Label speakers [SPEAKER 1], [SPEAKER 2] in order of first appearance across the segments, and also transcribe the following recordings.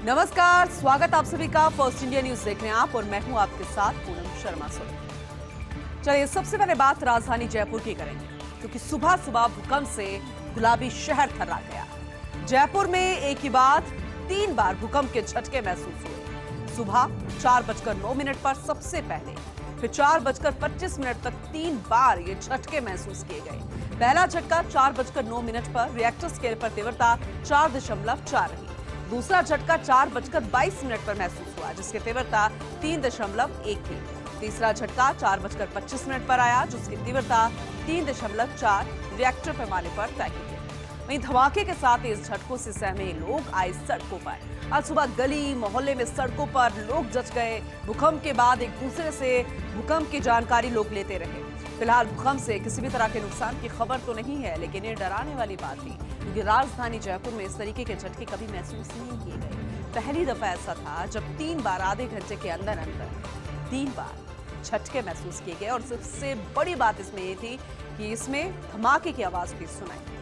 [SPEAKER 1] नमस्कार, स्वागत आप सभी का फर्स्ट इंडिया न्यूज देख रहे हैं आप और मैं हूं आपके साथ पूनम शर्मा सोनी। चलिए सबसे पहले बात राजधानी जयपुर की करेंगे, क्योंकि सुबह सुबह भूकंप से गुलाबी शहर थर्रा गया। जयपुर में एक ही बाद 3 बार भूकंप के झटके महसूस हुए। सुबह 4:09 पर सबसे पहले, फिर 4:25 तक 3 बार ये झटके महसूस किए गए। पहला झटका 4:09 पर रिएक्टर स्केल पर तीव्रता 4.4 रही। दूसरा झटका 4:22 पर महसूस हुआ, जिसकी तीव्रता 3.1 थी। तीसरा झटका 4:25 पर आया, जिसकी तीव्रता 3.4 रिएक्टर पैमाने पर तय की गई। वहीं धमाके के साथ इस झटकों से सहमे लोग आए सड़कों पर। आज सुबह गली मोहल्ले में सड़कों पर लोग जच गए। भूकंप के बाद एक दूसरे से भूकंप की जानकारी लोग लेते रहे। फिलहाल भूकंप से किसी भी तरह के नुकसान की खबर तो नहीं है, लेकिन ये डराने वाली बात थी, क्योंकि राजधानी जयपुर में इस तरीके के झटके कभी महसूस नहीं किए गए। पहली दफा ऐसा था जब 3 बार आधे घंटे के अंदर 3 बार झटके महसूस किए गए। और सबसे बड़ी बात इसमें ये थी कि इसमें धमाके की आवाज भी सुनाई।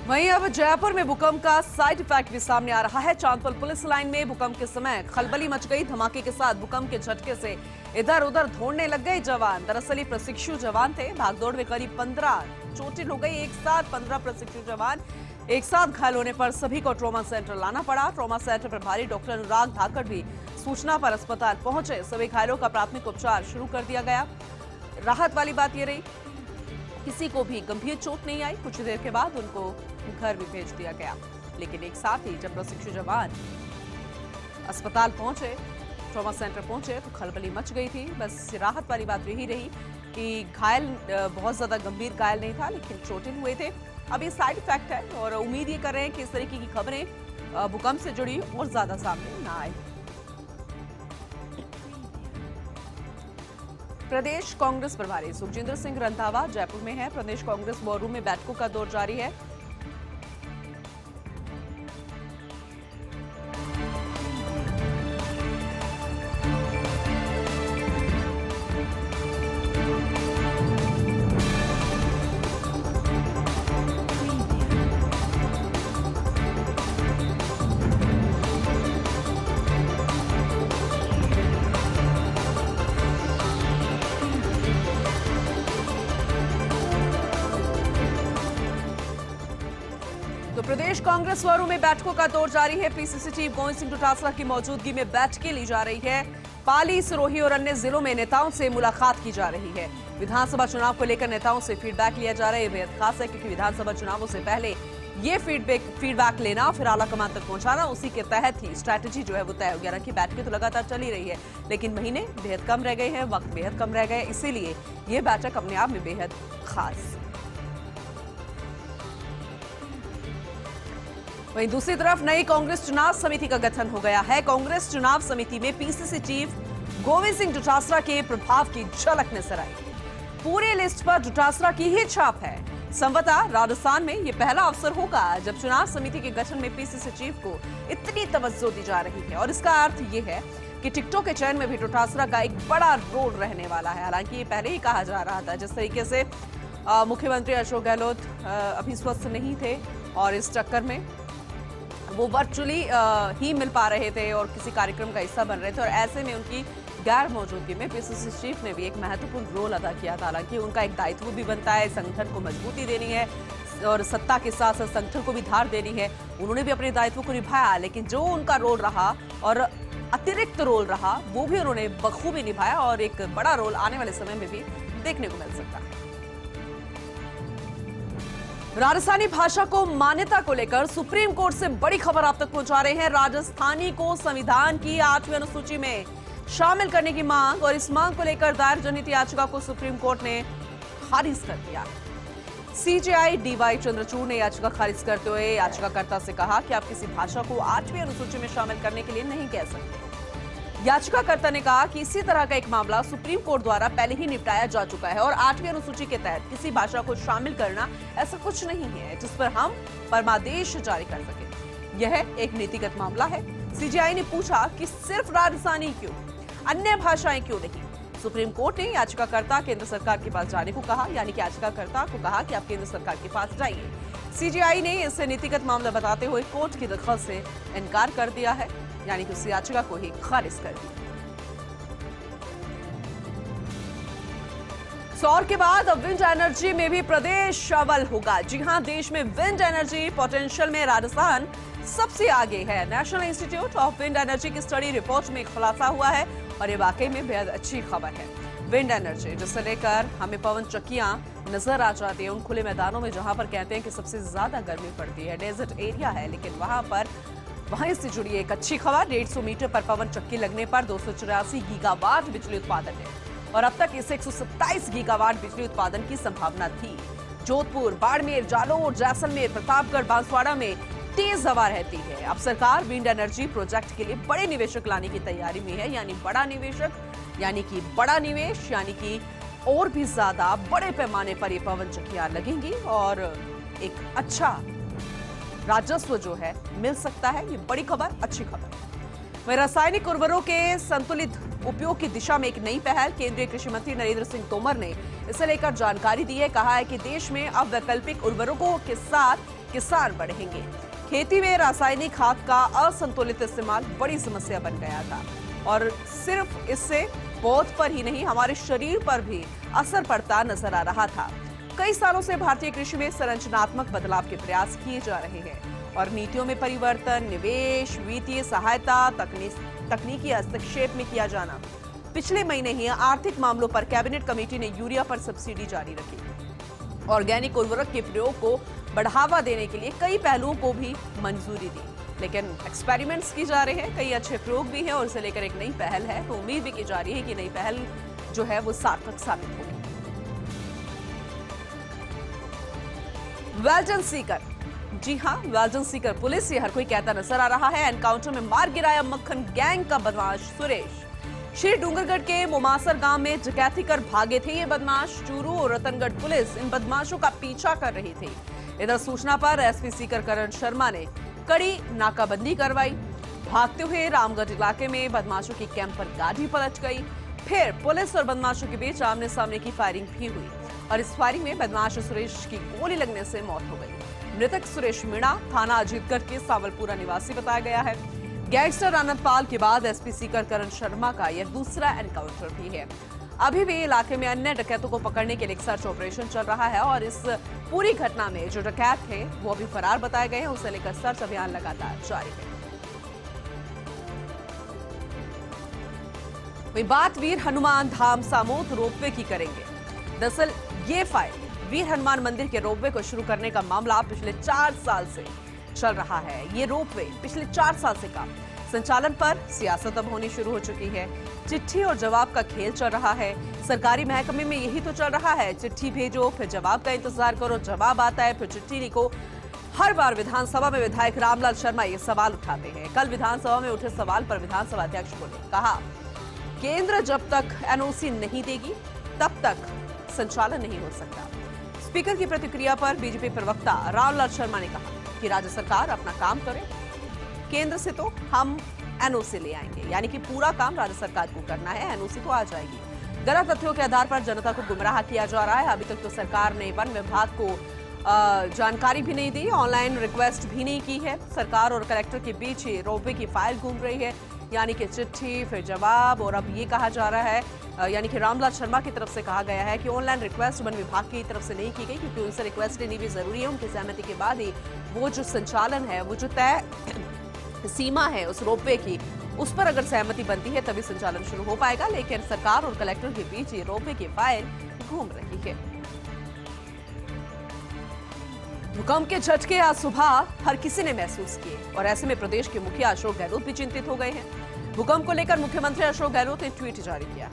[SPEAKER 1] वहीं अब जयपुर में भूकंप का साइड इफेक्ट भी सामने आ रहा है। चांदपल पुलिस लाइन में भूकंप के समय खलबली मच गई। धमाके के साथ भूकंप के झटके से इधर उधर दौड़ने लग गए जवान। दरअसल ये प्रशिक्षु जवान थे। भागदौड़ में करीब 15 चोटिल हो गई। एक साथ 15 प्रशिक्षु जवान एक साथ घायल होने पर सभी को ट्रॉमा सेंटर लाना पड़ा। ट्रॉमा सेंटर प्रभारी डॉक्टर अनुराग धाकड़ भी सूचना पर अस्पताल पहुंचे। सभी घायलों का प्राथमिक उपचार शुरू कर दिया गया। राहत वाली बात यह रही, किसी को भी गंभीर चोट नहीं आई। कुछ देर के बाद उनको घर भी भेज दिया गया। लेकिन एक साथ ही जब प्रशिक्षु जवान अस्पताल पहुंचे, ट्रॉमा सेंटर पहुंचे, तो खलबली मच गई थी। बस राहत वाली बात यही रही कि घायल बहुत ज्यादा गंभीर घायल नहीं था, लेकिन चोटिल हुए थे। अब ये साइड इफेक्ट है और उम्मीद ये कर रहे हैं कि इस तरीके की खबरें भूकंप से जुड़ी और ज्यादा सामने ना आए। प्रदेश कांग्रेस प्रभारी सुखजिंदर सिंह रंधावा जयपुर में है। प्रदेश कांग्रेस वॉर रूम में बैठकों का दौर जारी है। तो प्रदेश कांग्रेस वॉर रूम में बैठकों का दौर जारी है। पीसीसी चीफ गोविंद सिंह डोटासरा की मौजूदगी में बैठकें ली जा रही है। पाली, सिरोही और अन्य जिलों में नेताओं से मुलाकात की जा रही है। विधानसभा चुनाव को लेकर नेताओं से फीडबैक लिया जा रहा है। बेहद खास है, क्योंकि विधानसभा चुनावों से पहले ये फीडबैक लेना, फिर आला कमान तक पहुंचाना, उसी के तहत ही स्ट्रैटेजी जो है वो तय हो गया। कि बैठकें तो लगातार चली रही है, लेकिन महीने बेहद कम रह गए हैं, वक्त बेहद कम रह गए, इसीलिए ये बैठक अपने आप में बेहद खास। वहीं दूसरी तरफ नई कांग्रेस चुनाव समिति का गठन हो गया है। कांग्रेस चुनाव समिति में पीसीसी चीफ गोविंद सिंह डोटासरा के प्रभाव की झलक नजर आई। पूरी लिस्ट पर डोटासरा की ही छाप है। संभवतः राजस्थान में यह पहला अवसर होगा जब चुनाव समिति के गठन में पीसीसी चीफ को इतनी तवज्जो दी जा रही है। और इसका अर्थ यह है कि टिकटों के चयन में भी डोटासरा का एक बड़ा रोल रहने वाला है। हालांकि ये पहले ही कहा जा रहा था। जिस तरीके से मुख्यमंत्री अशोक गहलोत अभी स्वस्थ नहीं थे और इस चक्कर में वो वर्चुअली ही मिल पा रहे थे और किसी कार्यक्रम का हिस्सा बन रहे थे, और ऐसे में उनकी गैर मौजूदगी में पीसीसी चीफ ने भी एक महत्वपूर्ण रोल अदा किया था। हालांकि उनका एक दायित्व भी बनता है, संगठन को मजबूती देनी है और सत्ता के साथ साथ संगठन को भी धार देनी है। उन्होंने भी अपने दायित्व को निभाया, लेकिन जो उनका रोल रहा और अतिरिक्त रोल रहा, वो भी उन्होंने बखूबी निभाया और एक बड़ा रोल आने वाले समय में भी देखने को मिल सकता है। राजस्थानी भाषा को मान्यता को लेकर सुप्रीम कोर्ट से बड़ी खबर आप तक पहुंचा रहे हैं। राजस्थानी को संविधान की 8वीं अनुसूची में शामिल करने की मांग, और इस मांग को लेकर दायर जनहित याचिका को सुप्रीम कोर्ट ने खारिज कर दिया। सीजेआई डीवाई चंद्रचूड़ ने याचिका खारिज करते हुए याचिकाकर्ता से कहा कि आप किसी भाषा को 8वीं अनुसूची में शामिल करने के लिए नहीं कह सकते। याचिकाकर्ता ने कहा कि इसी तरह का एक मामला सुप्रीम कोर्ट द्वारा पहले ही निपटाया जा चुका है और 8वीं अनुसूची के तहत किसी भाषा को शामिल करना ऐसा कुछ नहीं है जिस पर हम परमादेश जारी कर सके। यह एक नीतिगत मामला है। सीजेआई ने पूछा कि सिर्फ राजस्थानी क्यों, अन्य भाषाएं क्यों नहीं। सुप्रीम कोर्ट ने याचिकाकर्ता केंद्र सरकार के पास जाने को कहा, यानी कि याचिकाकर्ता को कहा कि आप केंद्र सरकार के पास जाइए। सीजेआई ने इसे नीतिगत मामला बताते हुए कोर्ट की दखल से इनकार कर दिया है, यानी कि उस याचिका को ही खारिज कर दिया। सौर के बाद अब विंड एनर्जी में भी प्रदेश अव्वल होगा। जी हां, देश में विंड एनर्जी पोटेंशियल में राजस्थान सबसे आगे है। National institute of wind energy की स्टडी रिपोर्ट में खुलासा हुआ है और ये वाकई में बेहद अच्छी खबर है। विंड एनर्जी जिसे लेकर हमें पवन चक्कियां नजर आ जाती है उन खुले मैदानों में जहां पर कहते हैं कि सबसे ज्यादा गर्मी पड़ती है। डेजर्ट एरिया है, लेकिन वहीं से जुड़ी एक अच्छी खबर। 150 मीटर पर पवन चक्की लगने पर 284 गीगावाट बिजली उत्पादन है और अब तक इसे 127 गीगावाट बिजली उत्पादन की संभावना थी। जोधपुर, बाड़मेर, जालोर, जैसलमेर, प्रतापगढ़, बांसवाड़ा में तेज हवा रहती है। अब सरकार विंड एनर्जी प्रोजेक्ट के लिए बड़े निवेशक लाने की तैयारी में है, यानी बड़ा निवेशक, यानी कि बड़ा निवेश, यानी कि और भी ज्यादा बड़े पैमाने पर ये पवन चक्कियां लगेंगी और एक अच्छा राजस्व जो है मिल सकता है। ये बड़ी खबर, अच्छी खबर। वहीं रासायनिक उर्वरकों के संतुलित उपयोग की दिशा में एक नई पहल केंद्रीय कृषि मंत्री नरेंद्र सिंह तोमर ने इसे लेकर जानकारी दी है। कहा है कि देश में अब वैकल्पिक उर्वरकों के साथ किसान बढ़ेंगे। खेती में रासायनिक खाद का असंतुलित इस्तेमाल बड़ी समस्या बन गया था और सिर्फ इससे पौध पर ही नहीं हमारे शरीर पर भी असर पड़ता नजर आ रहा था। कई सालों से भारतीय कृषि में संरचनात्मक बदलाव के प्रयास किए जा रहे हैं और नीतियों में परिवर्तन, निवेश, वित्तीय सहायता, तकनीकी हस्तक्षेप में किया जाना। पिछले महीने ही आर्थिक मामलों पर कैबिनेट कमेटी ने यूरिया पर सब्सिडी जारी रखी। ऑर्गेनिक उर्वरक के प्रयोग को बढ़ावा देने के लिए कई पहलुओं को भी मंजूरी दी, लेकिन एक्सपेरिमेंट्स की जा रहे हैं। कई अच्छे प्रयोग भी हैं और इसे लेकर एक नई पहल है, तो उम्मीद भी की जा रही है कि नई पहल जो है वो सार्थक साबित होगी। वेल्टन सीकर, जी हां, वेल्टन सीकर पुलिस, ये हर कोई कहता नजर आ रहा है। एनकाउंटर में मार गिराया मक्खन गैंग का बदमाश सुरेश। श्री डूंगरगढ़ के मोमासर गांव में डकैती कर भागे थे ये बदमाश। चूरू और रतनगढ़ पुलिस इन बदमाशों का पीछा कर रही थी। इधर सूचना पर एसपी सीकर करण शर्मा ने कड़ी नाकाबंदी करवाई। भागते हुए रामगढ़ इलाके में बदमाशों की कैंप पर गाड़ी पलट गई। फिर पुलिस और बदमाशों के बीच आमने सामने की फायरिंग भी हुई और इस फायरिंग में बदमाश सुरेश की गोली लगने से मौत हो गई। मृतक सुरेश मीणा थाना अजीतगढ़ के सावलपुरा निवासी बताया गया है। गैंगस्टर आनंद पाल के बाद एसपी सीकर करण शर्मा का यह दूसरा एनकाउंटर भी है। अभी भी इलाके में अन्य डकैतों को पकड़ने के लिए एक सर्च ऑपरेशन चल रहा है और इस पूरी घटना में जो डकैत थे वो अभी फरार बताए गए हैं। उसे लेकर सर्च अभियान लगातार जारी है। वही बात वीर हनुमान धाम सामोद रोपवे की करेंगे। दरअसल ये फाइल वीर हनुमान मंदिर के रोपवे को शुरू करने का मामला पिछले 4 साल से चल रहा है। ये रोपवे पिछले 4 साल से काम संचालन पर सियासत अब होनी शुरू हो चुकी है। चिट्ठी और जवाब का खेल चल रहा है। सरकारी महकमे में यही तो चल रहा है, चिट्ठी भेजो फिर जवाब का इंतजार करो, जवाब आता है फिर चिट्ठी लिखो। हर बार विधानसभा में विधायक रामलाल शर्मा ये सवाल उठाते हैं। कल विधानसभा में उठे सवाल पर विधानसभा अध्यक्ष बोले, कहा केंद्र जब तक एनओसी नहीं देगी तब तक संचालन नहीं हो सकता। स्पीकर की प्रतिक्रिया पर बीजेपी प्रवक्ता रामलाल शर्मा ने कहा कि राज्य सरकार अपना काम करे, केंद्र से तो हम एनओसी ले आएंगे, यानी कि पूरा काम राज्य सरकार को करना है, एनओसी तो आ जाएगी। गलत तथ्यों के आधार पर जनता को गुमराह किया जा रहा है। अभी तक तो सरकार ने वन विभाग को जानकारी भी नहीं दी, ऑनलाइन रिक्वेस्ट भी नहीं की है। सरकार और कलेक्टर के बीच ही रोपवे की फाइल घूम रही है, यानी कि चिट्ठी फिर जवाब। और अब ये कहा जा रहा है, यानी कि रामलाल शर्मा की तरफ से कहा गया है कि ऑनलाइन रिक्वेस्ट वन विभाग की तरफ से नहीं की गई, क्योंकि उनसे रिक्वेस्ट लेनी भी जरूरी है। उनकी सहमति के बाद ही वो जो संचालन है, वो जो तय सीमा है उस रोपवे की, उस पर अगर सहमति बनती है तभी संचालन शुरू हो पाएगा। लेकिन सरकार और कलेक्टर के बीच ये रोपवे की फाइल घूम रही है। भूकंप के झटके आज सुबह हर किसी ने महसूस किए और ऐसे में प्रदेश के मुखिया अशोक गहलोत भी चिंतित हो गए हैं। भूकंप को लेकर मुख्यमंत्री अशोक गहलोत ने ट्वीट जारी किया।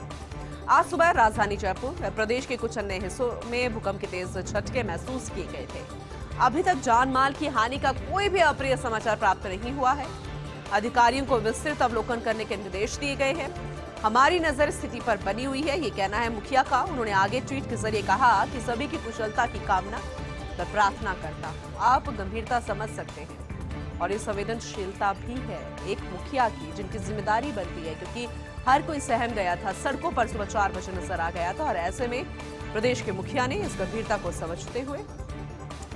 [SPEAKER 1] आज सुबह राजधानी जयपुर व प्रदेश के कुछ अन्य हिस्सों में भूकंप के तेज झटके महसूस किए गए थे। अभी तक जान माल की हानि का कोई भी अप्रिय समाचार प्राप्त नहीं हुआ है। अधिकारियों को विस्तृत अवलोकन करने के निर्देश दिए गए हैं। हमारी नजर स्थिति पर बनी हुई है, ये कहना है मुखिया का। उन्होंने आगे ट्वीट के जरिए कहा कि सभी की कुशलता की कामना व प्रार्थना करता हूं। आप गंभीरता समझ सकते हैं और ये संवेदनशीलता भी है एक मुखिया की, जिनकी जिम्मेदारी बनती है, क्योंकि हर कोई सहम गया था, सड़कों पर सुबह 4 बजे नजर आ गया था। और ऐसे में प्रदेश के मुखिया ने इस गंभीरता को समझते हुए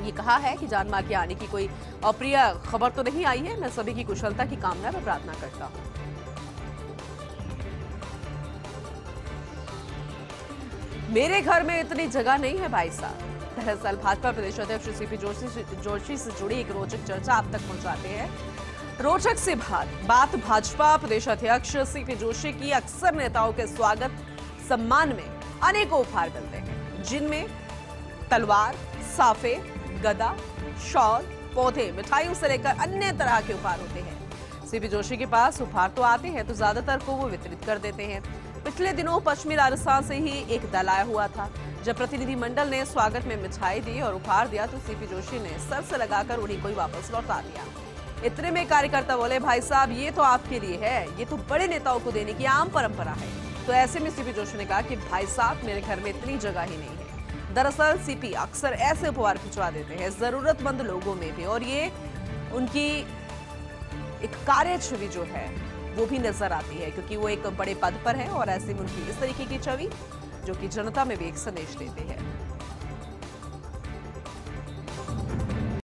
[SPEAKER 1] ये कहा है कि जान मां के आने की कोई अप्रिय खबर तो नहीं आई है। मैं सभी की कुशलता की कामना व प्रार्थना करता हूं। मेरे घर में इतनी जगह नहीं है भाई साहब। दरअसल भाजपा प्रदेश अध्यक्ष सीपी जोशी से जुड़ी एक रोचक चर्चा आप तक पहुंचाते हैं। रोचक सी बात भाजपा प्रदेश अध्यक्ष सीपी जोशी की अक्सर नेताओं के स्वागत सम्मान में अनेकों उपहार मिलते हैं, जिनमें तलवार, साफे, गदा, शॉल, पौधे, मिठाइयों से लेकर अन्य तरह के उपहार होते हैं। सीपी जोशी के पास उपहार तो आते हैं तो ज्यादातर को वो वितरित कर देते हैं। पिछले दिनों पश्चिमी राजस्थान से ही एक दल आया हुआ था। जब प्रतिनिधिमंडल ने स्वागत में मिठाई दी और उपहार दिया तो सीपी जोशी ने सर से लगाकर उन्हीं को ही वापस लौटा दिया। इतने में कार्यकर्ता बोले, भाई साहब ये तो आपके लिए है, ये तो बड़े नेताओं को देने की आम परंपरा है। तो ऐसे में सीपी जोशी ने कहा कि भाई साहब मेरे घर में इतनी जगह ही नहीं है। दरअसल सीपी अक्सर ऐसे उपहार भिजवा देते हैं जरूरतमंद लोगों में भी, और ये उनकी एक कार्य छवि जो है वो भी नजर आती है, क्योंकि वो एक बड़े पद पर है और ऐसे में उनकी इस तरीके की छवि जो कि जनता में भी एक संदेश देते हैं।